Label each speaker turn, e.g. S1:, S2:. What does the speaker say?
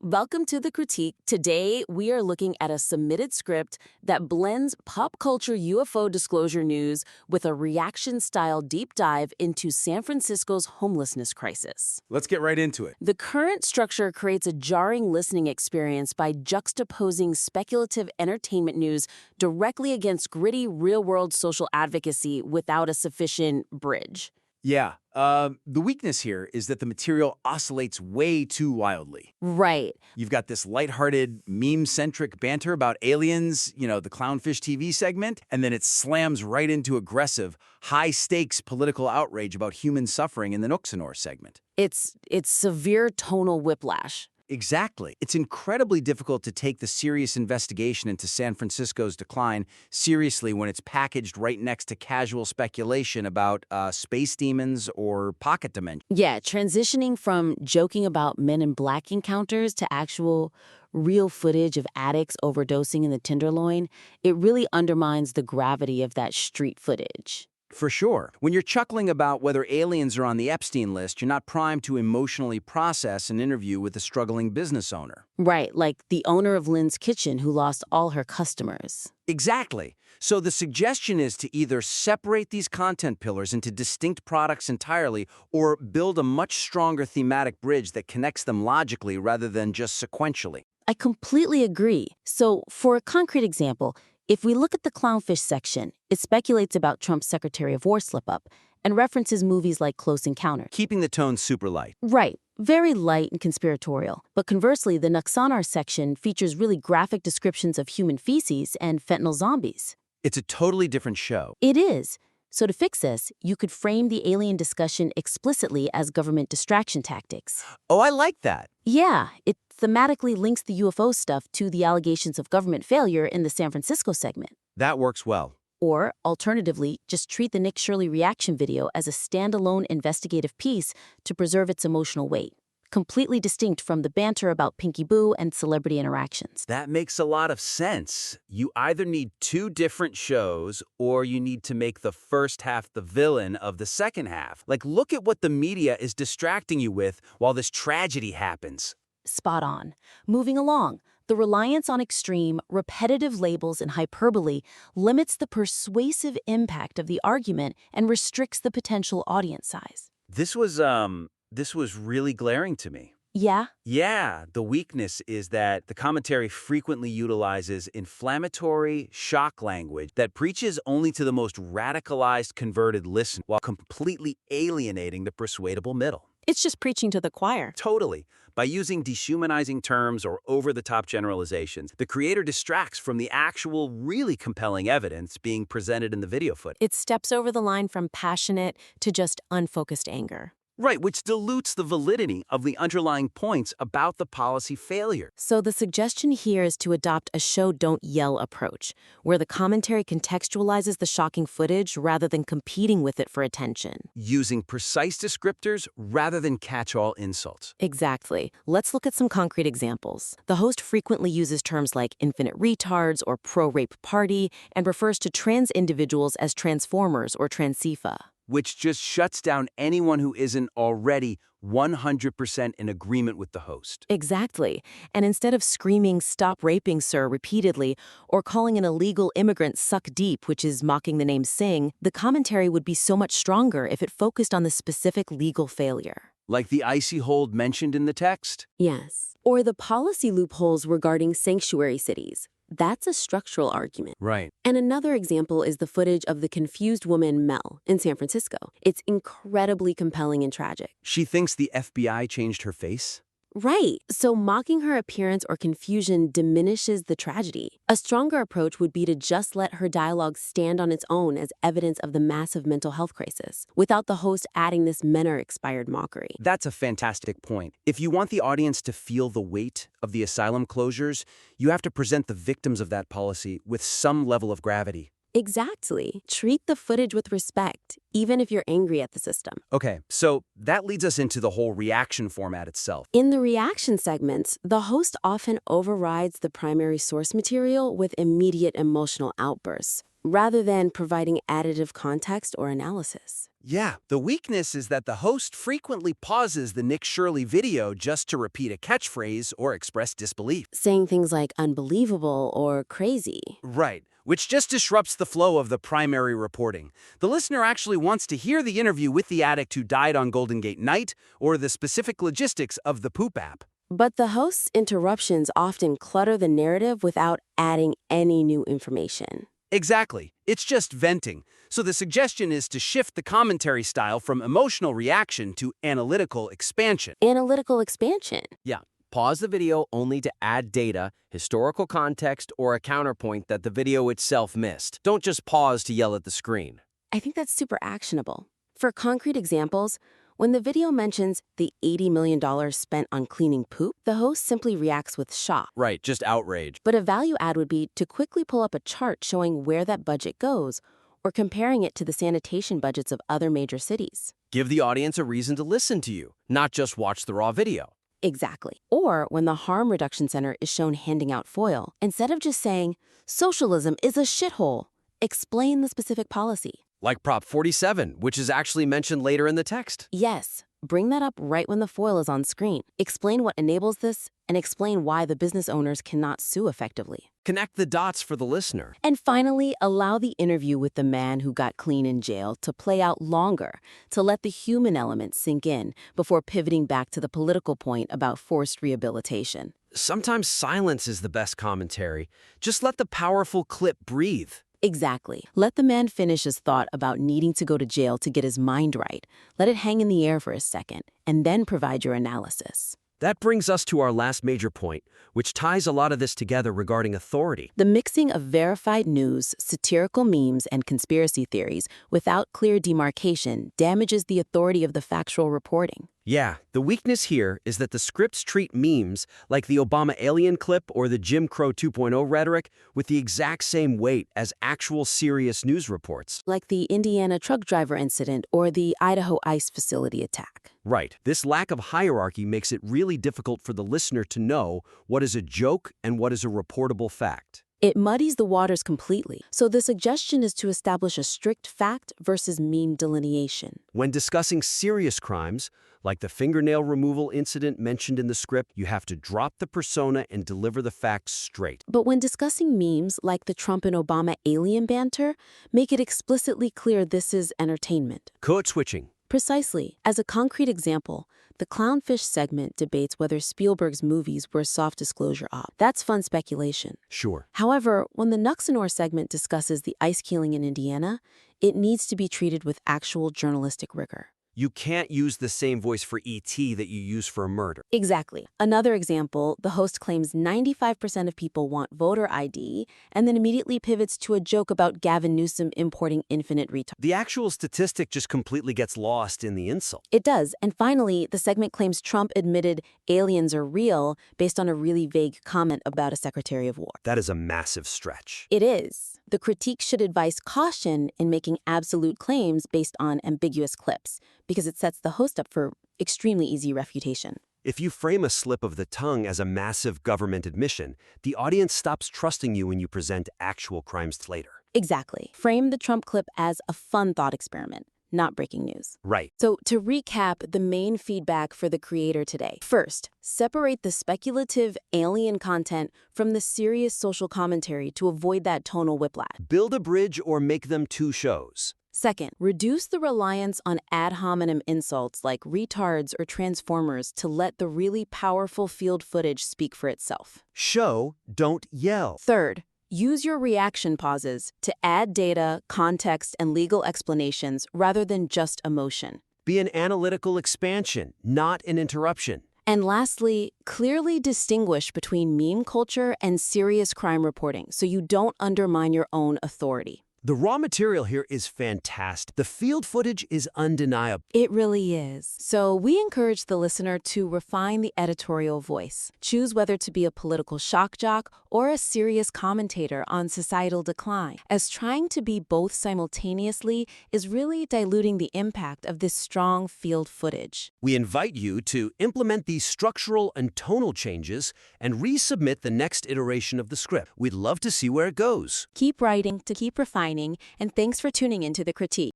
S1: Welcome to The Critique. Today, we are looking at a submitted script that blends pop culture UFO disclosure news with a reaction-style deep dive into San Francisco's homelessness crisis.
S2: Let's get right into it.
S1: The current structure creates a jarring listening experience by juxtaposing speculative entertainment news directly against gritty, real-world social advocacy without a sufficient bridge.
S2: Yeah, the weakness here is that the material oscillates way too wildly.
S1: Right.
S2: You've got this lighthearted, meme-centric banter about aliens, the Clownfish TV segment, and then it slams right into aggressive, high-stakes political outrage about human suffering in the Nuxenor segment.
S1: It's severe tonal whiplash.
S2: Exactly. It's incredibly difficult to take the serious investigation into San Francisco's decline seriously when it's packaged right next to casual speculation about space demons or pocket dimension.
S1: Yeah, transitioning from joking about Men in Black encounters to actual real footage of addicts overdosing in the Tenderloin, it really undermines the gravity of that street footage.
S2: For sure. When you're chuckling about whether aliens are on the Epstein list, you're not primed to emotionally process an interview with a struggling business owner.
S1: Right, like the owner of Lynn's Kitchen who lost all her customers.
S2: Exactly. So the suggestion is to either separate these content pillars into distinct products entirely or build a much stronger thematic bridge that connects them logically rather than just sequentially.
S1: I completely agree. So, for a concrete example, if we look at the Clownfish section, it speculates about Trump's Secretary of War slip-up and references movies like Close Encounter.
S2: Keeping the tone super light.
S1: Right, very light and conspiratorial. But conversely, the Nuxanar section features really graphic descriptions of human feces and fentanyl zombies.
S2: It's a totally different show.
S1: It is. So to fix this, you could frame the alien discussion explicitly as government distraction tactics.
S2: Oh, I like that.
S1: Yeah, it thematically links the UFO stuff to the allegations of government failure in the San Francisco segment.
S2: That works well.
S1: Or, alternatively, just treat the Nick Shirley reaction video as a standalone investigative piece to preserve its emotional weight, completely distinct from the banter about Pinky Boo and celebrity interactions.
S2: That makes a lot of sense. You either need two different shows or you need to make the first half the villain of the second half. Like, look at what the media is distracting you with while this tragedy happens.
S1: Spot on. Moving along, the reliance on extreme, repetitive labels and hyperbole limits the persuasive impact of the argument and restricts the potential audience size.
S2: This was really glaring to me.
S1: Yeah?
S2: Yeah, the weakness is that the commentary frequently utilizes inflammatory shock language that preaches only to the most radicalized converted listener while completely alienating the persuadable middle.
S1: It's just preaching to the choir.
S2: Totally. By using dehumanizing terms or over-the-top generalizations, the creator distracts from the actual, really compelling evidence being presented in the video footage.
S1: It steps over the line from passionate to just unfocused anger.
S2: Right, which dilutes the validity of the underlying points about the policy failure.
S1: So the suggestion here is to adopt a show don't yell approach, where the commentary contextualizes the shocking footage rather than competing with it for attention.
S2: Using precise descriptors rather than catch-all insults.
S1: Exactly. Let's look at some concrete examples. The host frequently uses terms like infinite retards or pro-rape party and refers to trans individuals as transformers or transifa.
S2: Which just shuts down anyone who isn't already 100% in agreement with the host.
S1: Exactly. And instead of screaming, "Stop raping, sir," repeatedly, or calling an illegal immigrant suck deep, which is mocking the name Singh, the commentary would be so much stronger if it focused on the specific legal failure.
S2: Like the icy hold mentioned in the text?
S1: Yes. Or the policy loopholes regarding sanctuary cities. That's a structural argument.
S2: Right.
S1: And another example is the footage of the confused woman Mel in San Francisco. It's incredibly compelling and tragic.
S2: She thinks the FBI changed her face?
S1: Right. So mocking her appearance or confusion diminishes the tragedy. A stronger approach would be to just let her dialogue stand on its own as evidence of the massive mental health crisis, without the host adding this men-are-expired mockery.
S2: That's a fantastic point. If you want the audience to feel the weight of the asylum closures, you have to present the victims of that policy with some level of gravity.
S1: Exactly. Treat the footage with respect, even if you're angry at the system.
S2: Okay, so that leads us into the whole reaction format itself.
S1: In the reaction segments, the host often overrides the primary source material with immediate emotional outbursts, rather than providing additive context or analysis.
S2: Yeah, the weakness is that the host frequently pauses the Nick Shirley video just to repeat a catchphrase or express disbelief.
S1: Saying things like unbelievable or crazy.
S2: Right, which just disrupts the flow of the primary reporting. The listener actually wants to hear the interview with the addict who died on Golden Gate night or the specific logistics of the poop app.
S1: But the host's interruptions often clutter the narrative without adding any new information.
S2: Exactly. It's just venting. So the suggestion is to shift the commentary style from emotional reaction to analytical expansion.
S1: Analytical expansion.
S3: Yeah. Pause the video only to add data, historical context, or a counterpoint that the video itself missed. Don't just pause to yell at the screen.
S1: I think that's super actionable. For concrete examples, when the video mentions the $80 million spent on cleaning poop, the host simply reacts with shock.
S3: Right, just outrage.
S1: But a value add would be to quickly pull up a chart showing where that budget goes, or comparing it to the sanitation budgets of other major cities.
S3: Give the audience a reason to listen to you, not just watch the raw video.
S1: Exactly. Or when the Harm Reduction Center is shown handing out foil, instead of just saying, socialism is a shithole, explain the specific policy.
S3: Like Prop 47, which is actually mentioned later in the text.
S1: Yes, bring that up right when the foil is on screen. Explain what enables this, and explain why the business owners cannot sue effectively.
S3: Connect the dots for the listener.
S1: And finally, allow the interview with the man who got clean in jail to play out longer, to let the human element sink in before pivoting back to the political point about forced rehabilitation.
S3: Sometimes silence is the best commentary. Just let the powerful clip breathe.
S1: Exactly. Let the man finish his thought about needing to go to jail to get his mind right. Let it hang in the air for a second, and then provide your analysis.
S3: That brings us to our last major point, which ties a lot of this together regarding authority.
S1: The mixing of verified news, satirical memes, and conspiracy theories without clear demarcation damages the authority of the factual reporting.
S3: Yeah, the weakness here is that the scripts treat memes like the Obama alien clip or the Jim Crow 2.0 rhetoric with the exact same weight as actual serious news reports.
S1: Like the Indiana truck driver incident or the Idaho ICE facility attack.
S3: Right. This lack of hierarchy makes it really difficult for the listener to know what is a joke and what is a reportable fact.
S1: It muddies the waters completely, so the suggestion is to establish a strict fact versus meme delineation.
S3: When discussing serious crimes, like the fingernail removal incident mentioned in the script, you have to drop the persona and deliver the facts straight.
S1: But when discussing memes like the Trump and Obama alien banter, make it explicitly clear this is entertainment.
S3: Code switching.
S1: Precisely. As a concrete example, the Clownfish segment debates whether Spielberg's movies were a soft disclosure op. That's fun speculation.
S3: Sure.
S1: However, when the Nuxenor segment discusses the ice killing in Indiana, it needs to be treated with actual journalistic rigor.
S3: You can't use the same voice for E.T. that you use for a murder.
S1: Exactly. Another example, the host claims 95% of people want voter ID, and then immediately pivots to a joke about Gavin Newsom importing infinite retards.
S3: The actual statistic just completely gets lost in the insult.
S1: It does. And finally, the segment claims Trump admitted aliens are real based on a really vague comment about a Secretary of War.
S3: That is a massive stretch.
S1: It is. The critique should advise caution in making absolute claims based on ambiguous clips, because it sets the host up for extremely easy refutation.
S3: If you frame a slip of the tongue as a massive government admission, the audience stops trusting you when you present actual crimes later.
S1: Exactly. Frame the Trump clip as a fun thought experiment, not breaking news.
S3: Right.
S1: So to recap the main feedback for the creator today. First, separate the speculative alien content from the serious social commentary to avoid that tonal whiplash.
S3: Build a bridge or make them two shows.
S1: Second, reduce the reliance on ad hominem insults like retards or transformers to let the really powerful field footage speak for itself.
S3: Show, don't yell.
S1: Third, use your reaction pauses to add data, context, and legal explanations rather than just emotion.
S3: Be an analytical expansion, not an interruption.
S1: And lastly, clearly distinguish between meme culture and serious crime reporting so you don't undermine your own authority.
S3: The raw material here is fantastic. The field footage is undeniable.
S1: It really is. So we encourage the listener to refine the editorial voice. Choose whether to be a political shock jock or a serious commentator on societal decline, as trying to be both simultaneously is really diluting the impact of this strong field footage.
S3: We invite you to implement these structural and tonal changes and resubmit the next iteration of the script. We'd love to see where it goes.
S1: Keep writing to keep refining, and thanks for tuning into The Critique.